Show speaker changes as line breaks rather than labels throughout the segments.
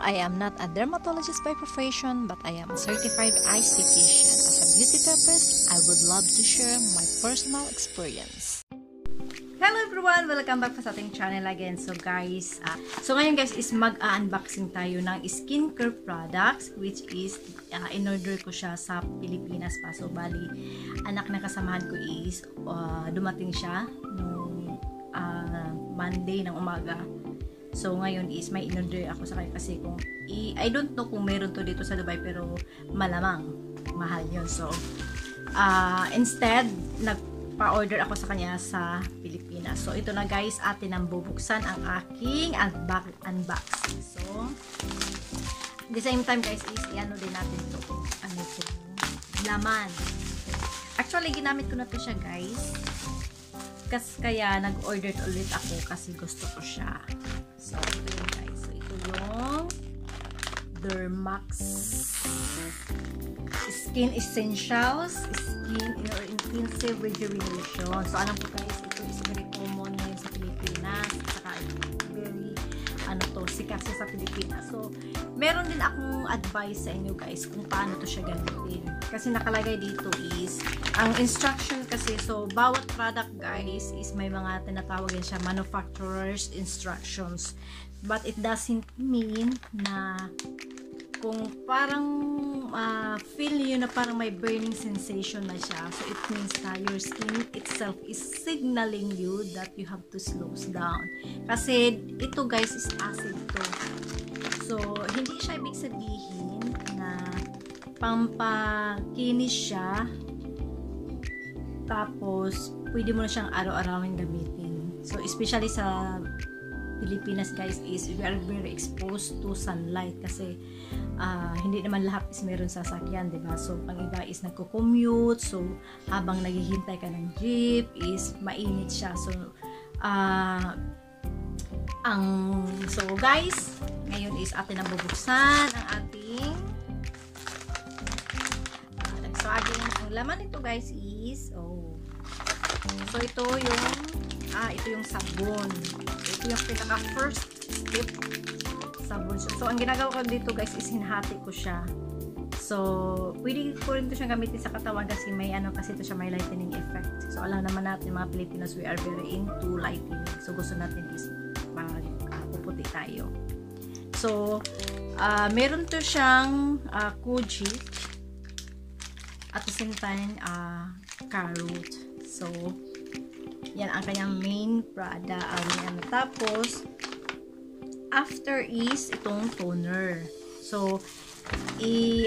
I am not a dermatologist by profession, but I am a certified esthetician. As a beauty therapist, I would love to share my personal experience. Hello everyone! Welcome back sa ating channel again. So guys, ngayon guys is mag-unboxing tayo ng skincare products, which is in-order ko siya sa Pilipinas pa. So bali, anak na kasamahan ko is dumating siya nung Monday ng umaga. So ngayon is may in-order ako sa kanya kasi kung I don't know kung meron to dito sa Dubai, pero malamang mahal yun. So instead nagpa-order ako sa kanya sa Pilipinas. So ito na guys, atin ang bubuksan ang aking unboxing. So at the same time guys is i-ano din natin to, ano to, laman. Actually ginamit ko na to siya guys, kaya nag-order ulit ako kasi gusto ko siya. So ito yun guys, so ito yung Dermax Skin Essentials Skin Intensive Rejuvenation. So alam ko guys, ito is very common ngayon sa Pilipinas, saka very sikat sa Pilipinas. So meron din akong advice sa inyo guys kung paano to siya gamitin, kasi nakalagay dito is ang instruction kasi. So bawat product guys is may mga tinatawag siya manufacturer's instructions, but it doesn't mean na kung parang feel nyo na parang may burning sensation na siya, so it means na your skin itself is signaling you that you have to slow down, kasi ito guys is acid to. So hindi siya ibig sabihin na pampakinis siya tapos pwede mo na siyang araw-arawin gamitin. So especially sa Pilipinas guys is we are very exposed to sunlight kasi hindi naman lahat is meron sasakyan, diba? So ang iba is nagko-commute, so habang naghihintay ka ng jeep is mainit siya. So so guys, ngayon is atin ang bubuksan ang ating so again, ang laman nito guys is so ito yung sabon. Ito yung pinaka first step, sabon. So ang ginagawa ko dito guys is hinahati ko siya. So pwede ko rin ito siyang gamitin sa katawan kasi may kasi ito siya may lightening effect. So alam naman natin mga Pilipinos, we are very into lightening. So gusto natin is puputi tayo. So meron to siyang koji at the same time carrot. So yan ang kanyang main product. Tapos after is itong toner. So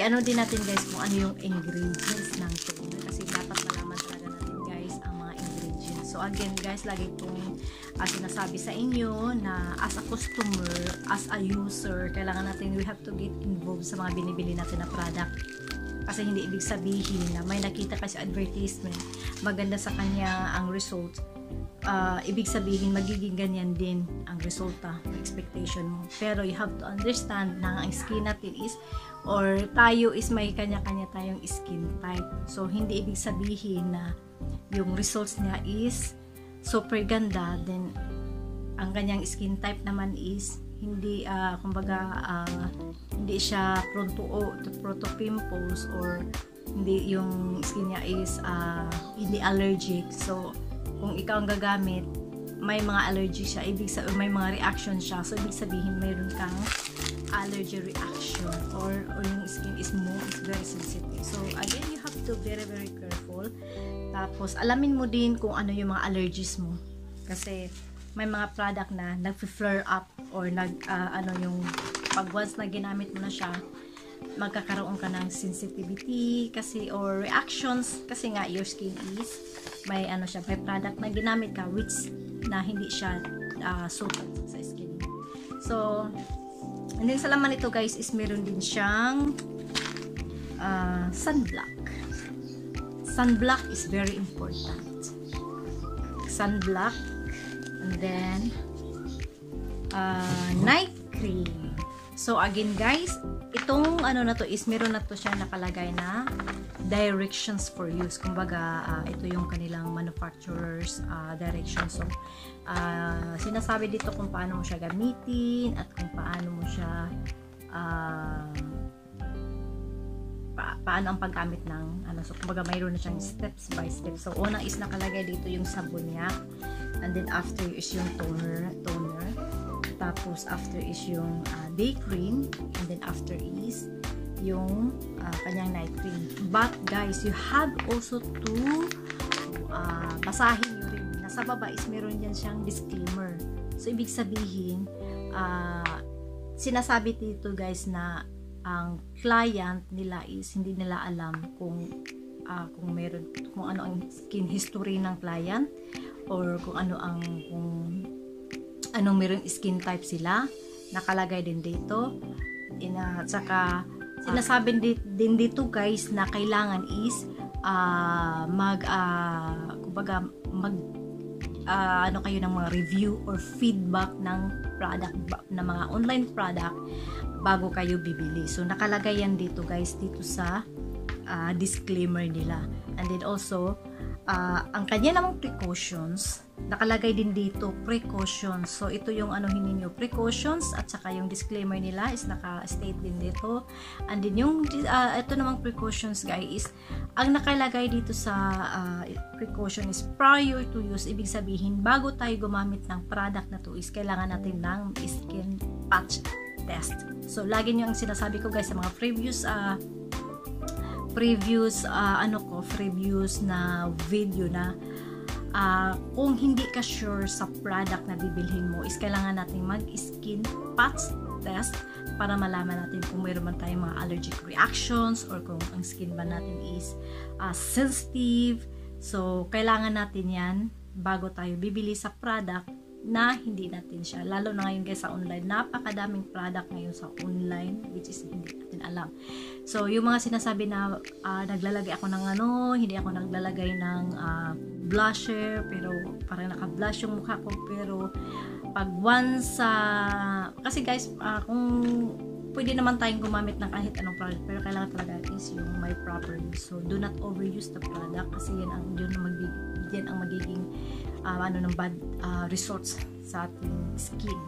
ano din natin guys kung ano yung ingredients ng toner, kasi dapat malaman talaga natin guys ang mga ingredients. So again guys, lagi kong sinasabi sa inyo na as a customer, as a user, kailangan natin, we have to get involved sa mga binibili natin na product. Kasi hindi ibig sabihin na may nakita kasi advertisement, maganda sa kanya ang result, ibig sabihin magiging ganyan din ang resulta, expectation mo. Pero you have to understand na ang skin natin is, or tayo is may kanya-kanya tayong skin type. So hindi ibig sabihin na yung results niya is super ganda, then ang kanyang skin type naman is hindi hindi siya prone to pimples, or hindi yung skin niya is hindi allergic. So kung ikaw ang gagamit, may mga allergy siya, ibig sabihin may mga reaction siya, so ibig sabihin mayroon kang allergy reaction, or yung skin is very sensitive. So again, you have to be very very careful. Tapos alamin mo din kung ano yung mga allergies mo, kasi may mga product na nag-flare up or yung pag once na ginamit mo na siya, magkakaroon ka ng sensitivity kasi, or reactions, kasi nga your skin is may may product na ginamit ka which na hindi siya suited sa skin mo. So and then sa laman nito guys is meron din siyang sunblock. Sunblock is very important. Sunblock. And then night cream. So again guys, itong na to is meron na to siya nakalagay na directions for use. Kumbaga ito yung kanilang manufacturer's directions. So sinasabi dito kung paano mo siya gamitin at kung paano mo siya paano ang paggamit ng so kumbaga mayroon na siyang steps by steps. So unang is nakalagay dito yung sabon niya, and then after is yung toner, tapos after is yung day cream, and then after is yung kanyang night cream. But guys, you have also to basahin nyo rin. Nasa baba is meron dyan siyang disclaimer. So ibig sabihin, sinasabi dito guys na ang client nila is hindi nila alam kung ano ang skin history ng client, or kung anong meron skin type sila, nakalagay din dito. At saka sinasabi din dito guys na kailangan is kayo ng mga review or feedback ng product, ng mga online product bago kayo bibili. So nakalagay yan dito guys, dito sa disclaimer nila. And then also ang kanya namang precautions, nakalagay din dito precautions. So ito yung hinin nyo, precautions, at saka yung disclaimer nila is naka-state din dito. And then yung ito namang precautions guys is ang nakalagay dito sa precaution is prior to use. Ibig sabihin, bago tayo gumamit ng product na to is kailangan natin ng skin patch test. So lagi nyo ang sinasabi ko guys sa mga previous na video na kung hindi ka sure sa product na bibilhin mo is kailangan natin mag-skin patch test para malaman natin kung mayroon man tayong mga allergic reactions, or kung ang skin ba natin is sensitive. So kailangan natin yan bago tayo bibili sa product na hindi natin siya. Lalo na ngayon guys sa online, napakadaming product ngayon sa online which is hindi natin alam. So yung mga sinasabi na naglalagay ako ng hindi ako naglalagay ng blusher pero parang naka-blush yung mukha ko, pero pag once kasi guys kung pwede naman tayong gumamit ng kahit anong product, pero kailangan talaga is yung my proper use. So do not overuse the product kasi yan ang magiging ng bad results sa ating skin.